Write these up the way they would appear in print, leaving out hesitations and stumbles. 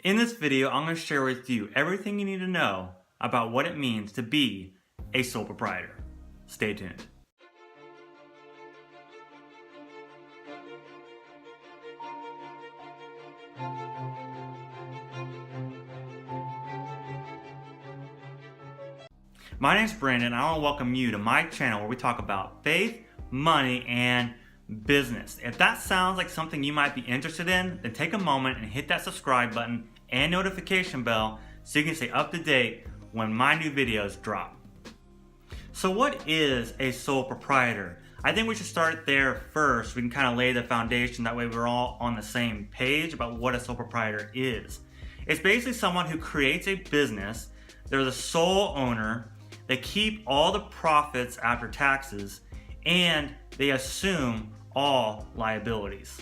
In this video, I'm going to share with you everything you need to know about what it means to be a sole proprietor. Stay tuned. My name is Brandon, and I want to welcome you to my channel where we talk about faith, money, and business. If that sounds like something you might be interested in, then take a moment and hit that subscribe button and notification bell so you can stay up to date when my new videos drop. So what is a sole proprietor? I think we should start there first. We can kind of lay the foundation, that way we're all on the same page about what a sole proprietor is. It's basically someone who creates a business. They're the sole owner. They keep all the profits after taxes, and they assume all liabilities.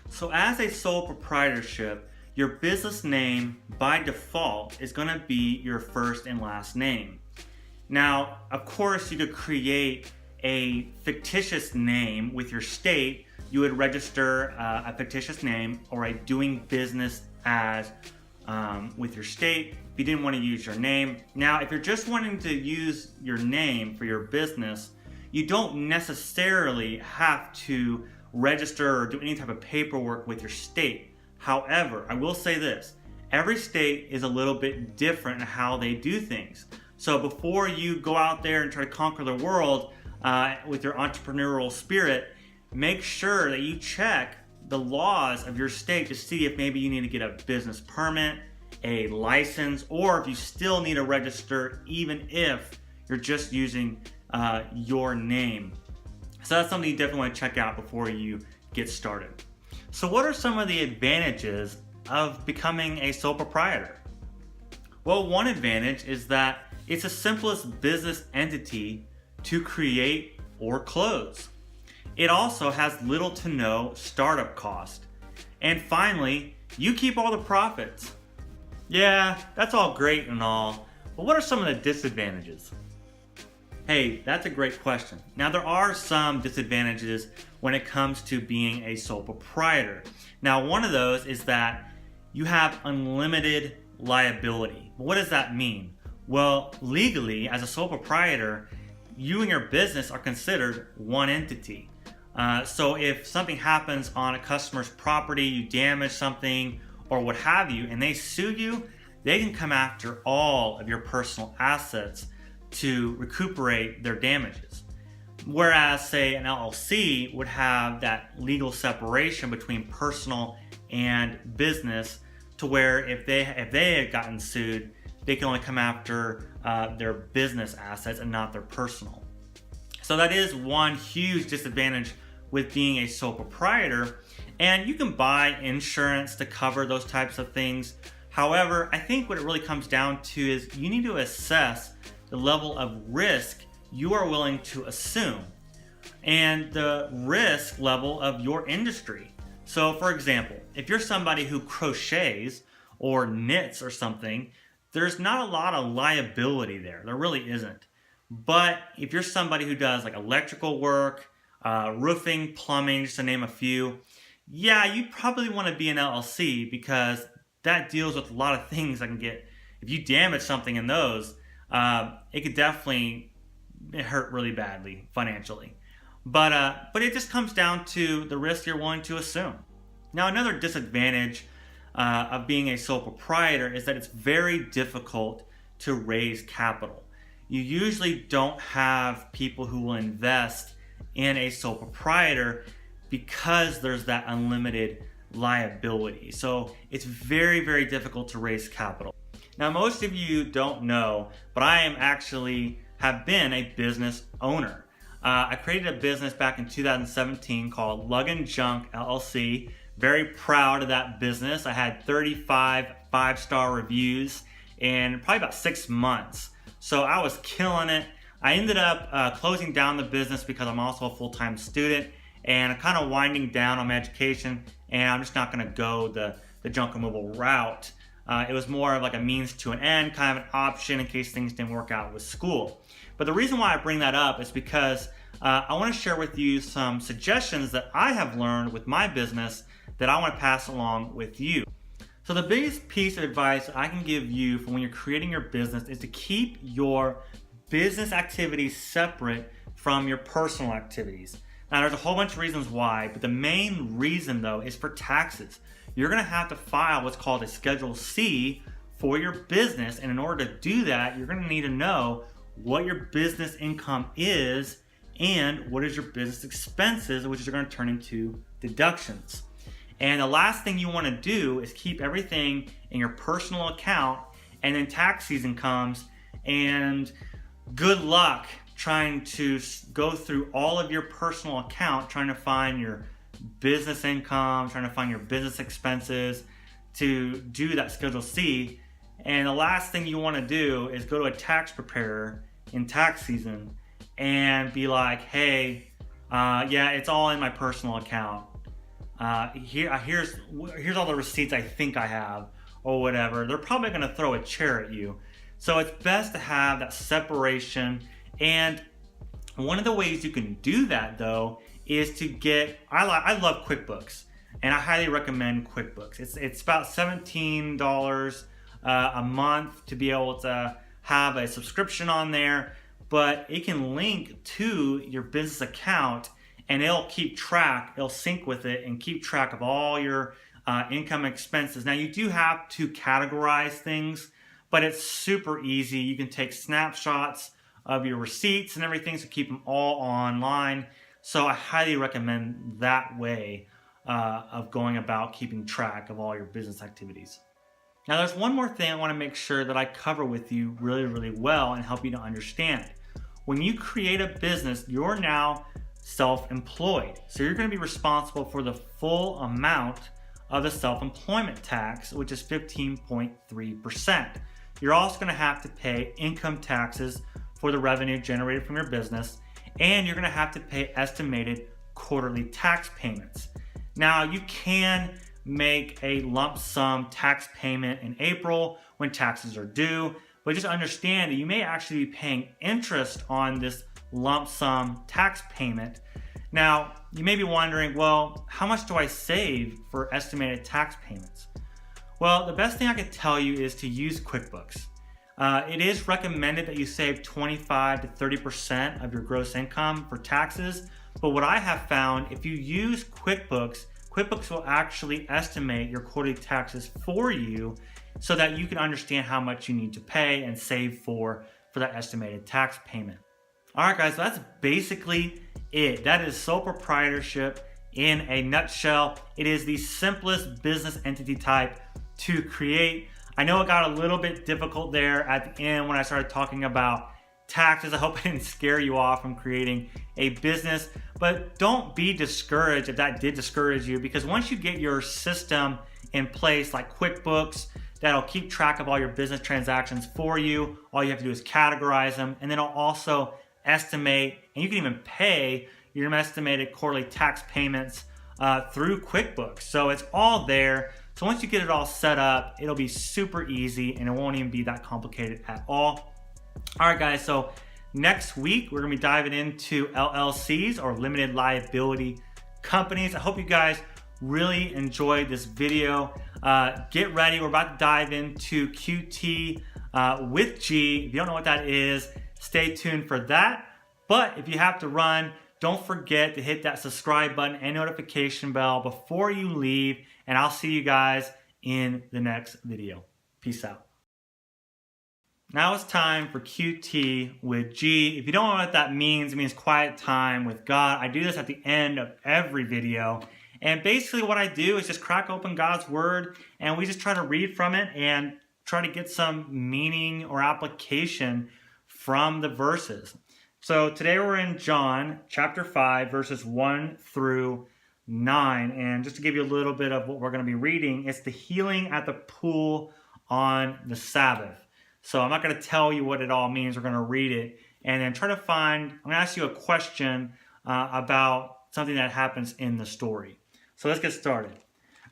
So as a sole proprietorship, your business name by default is going to be your first and last name. Now, of course, you could create a fictitious name with your state. You would register a fictitious name or a doing business as with your state if you didn't want to use your name. Now, if you're just wanting to use your name for your business, you don't necessarily have to register or do any type of paperwork with your state. However, I will say this, every state is a little bit different in how they do things. So before you go out there and try to conquer the world with your entrepreneurial spirit, make sure that you check the laws of your state to see if maybe you need to get a business permit, a license, or if you still need to register even if you're just using your name. So that's something you definitely want to check out before you get started. So what are some of the advantages of becoming a sole proprietor? Well, one advantage is that it's the simplest business entity to create or close. It also has little to no startup cost. And finally, you keep all the profits. Yeah, that's all great and all, but what are some of the disadvantages? Hey, that's a great question. Now, there are some disadvantages when it comes to being a sole proprietor. Now, one of those is that you have unlimited liability. What does that mean? Well, legally, as a sole proprietor, you and your business are considered one entity. So if something happens on a customer's property, you damage something or what have you, and they sue you, they can come after all of your personal assets to recuperate their damages. Whereas, say, an LLC would have that legal separation between personal and business, to where if they had gotten sued, they can only come after their business assets and not their personal. So that is one huge disadvantage with being a sole proprietor. And you can buy insurance to cover those types of things. However, I think what it really comes down to is you need to assess the level of risk you are willing to assume and the risk level of your industry. So for example, if you're somebody who crochets or knits or something, there's not a lot of liability there. There really isn't. But if you're somebody who does like electrical work, roofing, plumbing, just to name a few, yeah, you probably want to be an LLC because that deals with a lot of things that can get, if you damage something in those, it could definitely hurt really badly financially. But it just comes down to the risk you're willing to assume. Now, another disadvantage of being a sole proprietor is that it's very difficult to raise capital. You usually don't have people who will invest in a sole proprietor because there's that unlimited liability. So it's very, very difficult to raise capital. Now, most of you don't know, but I have been a business owner. I created a business back in 2017 called Lug and Junk LLC. Very proud of that business. I had 35 5-star reviews in probably about 6 months. So I was killing it. I ended up closing down the business because I'm also a full-time student and I'm kind of winding down on my education, and I'm just not going to go the junk removal route. It was more of like a means to an end, kind of an option in case things didn't work out with school. But the reason why I bring that up is because I want to share with you some suggestions that I have learned with my business that I want to pass along with you. So the biggest piece of advice I can give you for when you're creating your business is to keep your business activities separate from your personal activities. Now there's a whole bunch of reasons why, but the main reason though is for taxes. You're gonna have to file what's called a Schedule C for your business, and in order to do that, you're gonna need to know what your business income is and what is your business expenses, which is going to turn into deductions. And the last thing you want to do is keep everything in your personal account, and then tax season comes and good luck trying to go through all of your personal account, trying to find your business income, trying to find your business expenses to do that Schedule C. And the last thing you want to do is go to a tax preparer in tax season and be like, hey, yeah, it's all in my personal account. Here's all the receipts I think I have, or whatever. They're probably going to throw a chair at you. So it's best to have that separation. And one of the ways you can do that, though, is to get, I love QuickBooks, and I highly recommend QuickBooks. It's about $17 a month to be able to have a subscription on there, but it can link to your business account, and it'll keep track, it'll sync with it and keep track of all your income and expenses. Now you do have to categorize things, but it's super easy. You can take snapshots of your receipts and everything, so keep them all online. So I highly recommend that way of going about keeping track of all your business activities. Now there's one more thing I want to make sure that I cover with you really, really well and help you to understand. When you create a business, you're now self-employed. So you're going to be responsible for the full amount of the self-employment tax, which is 15.3%. You're also going to have to pay income taxes for the revenue generated from your business, and you're going to have to pay estimated quarterly tax payments. Now you can make a lump sum tax payment in April when taxes are due, but just understand that you may actually be paying interest on this lump sum tax payment. Now, you may be wondering, well, how much do I save for estimated tax payments? Well, the best thing I could tell you is to use QuickBooks. It is recommended that you save 25 to 30% of your gross income for taxes, but what I have found, if you use QuickBooks, QuickBooks will actually estimate your quarterly taxes for you so that you can understand how much you need to pay and save for that estimated tax payment. All right, guys, so that's basically it. That is sole proprietorship in a nutshell. It is the simplest business entity type to create. I know it got a little bit difficult there at the end when I started talking about taxes. I hope I didn't scare you off from creating a business, but don't be discouraged if that did discourage you, because once you get your system in place like QuickBooks, that'll keep track of all your business transactions for you. All you have to do is categorize them, and then it'll also estimate, and you can even pay your estimated quarterly tax payments through QuickBooks. So it's all there. So once you get it all set up, it'll be super easy and it won't even be that complicated at all. All right, guys, so next week we're gonna be diving into LLCs, or limited liability companies. I hope you guys really enjoyed this video. Get ready, we're about to dive into QT with G. If you don't know what that is, stay tuned for that. But if you have to run, don't forget to hit that subscribe button and notification bell before you leave, and I'll see you guys in the next video. Peace out. Now it's time for QT with G. If you don't know what that means, it means quiet time with God. I do this at the end of every video. And basically what I do is just crack open God's Word, and we just try to read from it and try to get some meaning or application from the verses. So today we're in John chapter 5, verses 1 through 9. And just to give you a little bit of what we're going to be reading, it's the healing at the pool on the Sabbath. So I'm not going to tell you what it all means. We're going to read it and then try to find, I'm going to ask you a question about something that happens in the story. So let's get started.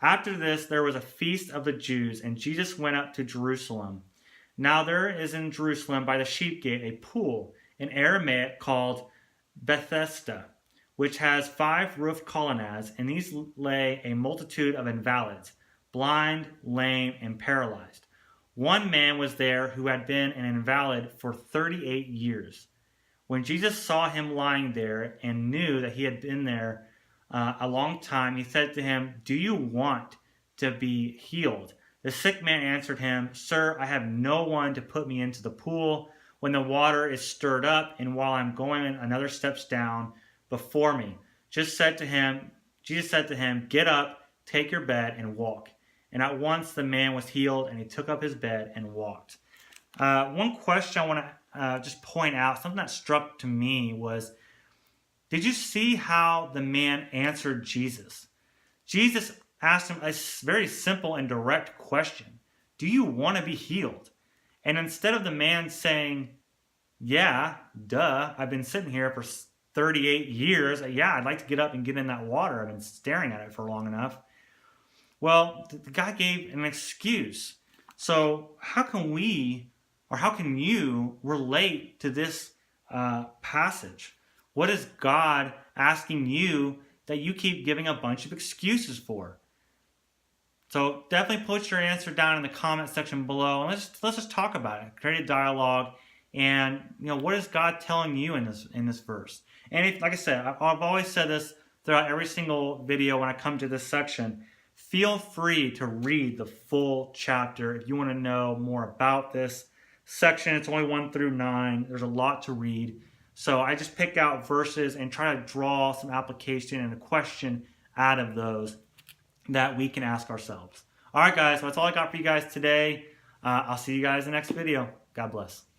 After this, there was a feast of the Jews, and Jesus went up to Jerusalem. Now there is in Jerusalem by the sheep gate a pool, in Aramaic called Bethesda, which has 5 roofed colonnades, and these lay a multitude of invalids, blind, lame, and paralyzed. One man was there who had been an invalid for 38 years. When Jesus saw him lying there and knew that he had been there a long time, he said to him, "Do you want to be healed?" The sick man answered him, "Sir, I have no one to put me into the pool when the water is stirred up, and while I'm going, another steps down before me." Jesus said to him, "Get up, take your bed, and walk." And at once the man was healed, and he took up his bed and walked. One question I want to just point out, something that struck to me was, did you see how the man answered Jesus? Jesus asked him a very simple and direct question. Do you want to be healed? And instead of the man saying, "Yeah, duh, I've been sitting here for 38 years. Yeah, I'd like to get up and get in that water. I've been staring at it for long enough." Well, the guy gave an excuse. So how can you relate to this passage? What is God asking you that you keep giving a bunch of excuses for? So definitely put your answer down in the comment section below, and let's just talk about it. Create a dialogue, and what is God telling you in this verse? And like I said, I've always said this throughout every single video when I come to this section. Feel free to read the full chapter if you want to know more about this section. It's only 1 through 9. There's a lot to read. So I just pick out verses and try to draw some application and a question out of those that we can ask ourselves. All right, guys, so that's all I got for you guys today. I'll see you guys in the next video. God bless.